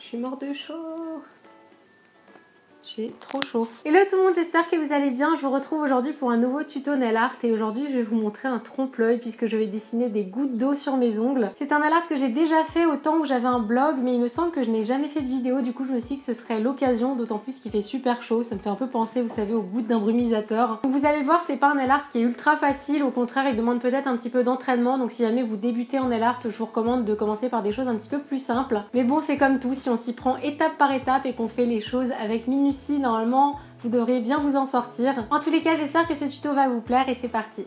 suis morte de chaud. J'ai trop chaud. Hello tout le monde, j'espère que vous allez bien. Je vous retrouve aujourd'hui pour un nouveau tuto nail art et aujourd'hui je vais vous montrer un trompe-l'œil puisque je vais dessiner des gouttes d'eau sur mes ongles. C'est un nail art que j'ai déjà fait au temps où j'avais un blog, mais il me semble que je n'ai jamais fait de vidéo, du coup je me suis dit que ce serait l'occasion, d'autant plus qu'il fait super chaud. Ça me fait un peu penser, vous savez, aux gouttes d'un brumisateur. Donc vous allez le voir, c'est pas un nail art qui est ultra facile, au contraire il demande peut-être un petit peu d'entraînement, donc si jamais vous débutez en nail art, je vous recommande de commencer par des choses un petit peu plus simples. Mais bon, c'est comme tout, si on s'y prend étape par étape et qu'on fait les choses avec minutie, normalement vous devriez bien vous en sortir. En tous les cas, j'espère que ce tuto va vous plaire et c'est parti.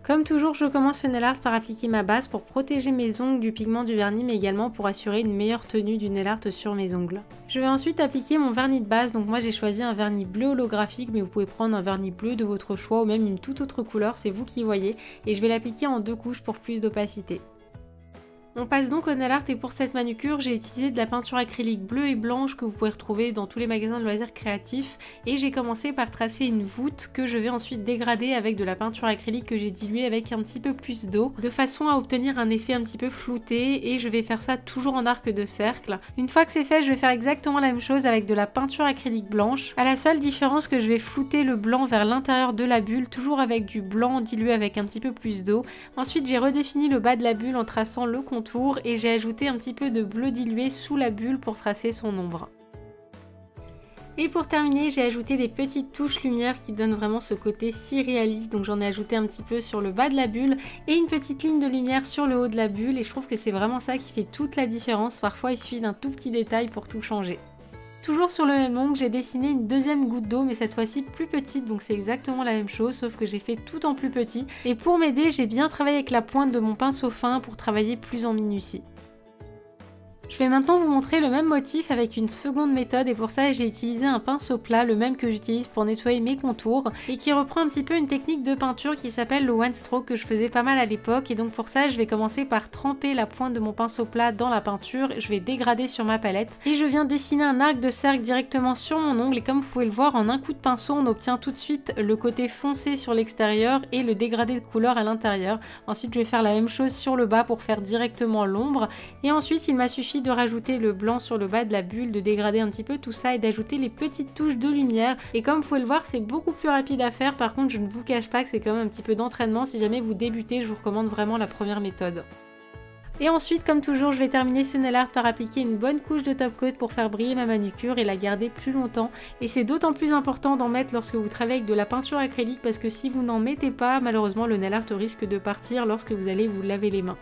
Comme toujours, je commence ce nail art par appliquer ma base pour protéger mes ongles du pigment du vernis, mais également pour assurer une meilleure tenue du nail art sur mes ongles. Je vais ensuite appliquer mon vernis de base, donc moi j'ai choisi un vernis bleu holographique, mais vous pouvez prendre un vernis bleu de votre choix ou même une toute autre couleur, c'est vous qui voyez, et je vais l'appliquer en 2 couches pour plus d'opacité. On passe donc au nail art et pour cette manucure, j'ai utilisé de la peinture acrylique bleue et blanche que vous pouvez retrouver dans tous les magasins de loisirs créatifs et j'ai commencé par tracer une voûte que je vais ensuite dégrader avec de la peinture acrylique que j'ai diluée avec un petit peu plus d'eau de façon à obtenir un effet un petit peu flouté et je vais faire ça toujours en arc de cercle. Une fois que c'est fait, je vais faire exactement la même chose avec de la peinture acrylique blanche, à la seule différence que je vais flouter le blanc vers l'intérieur de la bulle, toujours avec du blanc dilué avec un petit peu plus d'eau. Ensuite, j'ai redéfini le bas de la bulle en traçant le contour et j'ai ajouté un petit peu de bleu dilué sous la bulle pour tracer son ombre. Et pour terminer, j'ai ajouté des petites touches lumière qui donnent vraiment ce côté si réaliste, donc j'en ai ajouté un petit peu sur le bas de la bulle et une petite ligne de lumière sur le haut de la bulle et je trouve que c'est vraiment ça qui fait toute la différence. Parfois il suffit d'un tout petit détail pour tout changer. Toujours sur le même ongle, j'ai dessiné une deuxième goutte d'eau, mais cette fois-ci plus petite, donc c'est exactement la même chose, sauf que j'ai fait tout en plus petit. Et pour m'aider, j'ai bien travaillé avec la pointe de mon pinceau fin pour travailler plus en minutie. Je vais maintenant vous montrer le même motif avec une seconde méthode et pour ça j'ai utilisé un pinceau plat, le même que j'utilise pour nettoyer mes contours et qui reprend un petit peu une technique de peinture qui s'appelle le one stroke que je faisais pas mal à l'époque et donc pour ça je vais commencer par tremper la pointe de mon pinceau plat dans la peinture, je vais dégrader sur ma palette et je viens dessiner un arc de cercle directement sur mon ongle et comme vous pouvez le voir en un coup de pinceau on obtient tout de suite le côté foncé sur l'extérieur et le dégradé de couleur à l'intérieur. Ensuite je vais faire la même chose sur le bas pour faire directement l'ombre et ensuite il m'a suffi de rajouter le blanc sur le bas de la bulle, de dégrader un petit peu tout ça et d'ajouter les petites touches de lumière et comme vous pouvez le voir c'est beaucoup plus rapide à faire. Par contre je ne vous cache pas que c'est quand même un petit peu d'entraînement, si jamais vous débutez je vous recommande vraiment la première méthode. Et ensuite comme toujours je vais terminer ce nail art par appliquer une bonne couche de top coat pour faire briller ma manucure et la garder plus longtemps et c'est d'autant plus important d'en mettre lorsque vous travaillez avec de la peinture acrylique parce que si vous n'en mettez pas malheureusement le nail art risque de partir lorsque vous allez vous laver les mains.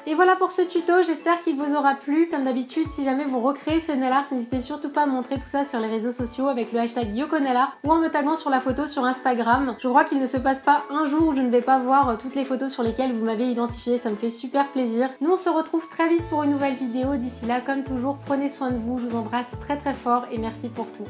Et voilà pour ce tuto, j'espère qu'il vous aura plu. Comme d'habitude, si jamais vous recréez ce nail art, n'hésitez surtout pas à me montrer tout ça sur les réseaux sociaux avec le hashtag YokoNailArt ou en me taguant sur la photo sur Instagram. Je crois qu'il ne se passe pas un jour où je ne vais pas voir toutes les photos sur lesquelles vous m'avez identifié, ça me fait super plaisir. Nous on se retrouve très vite pour une nouvelle vidéo, d'ici là comme toujours prenez soin de vous, je vous embrasse très très fort et merci pour tout.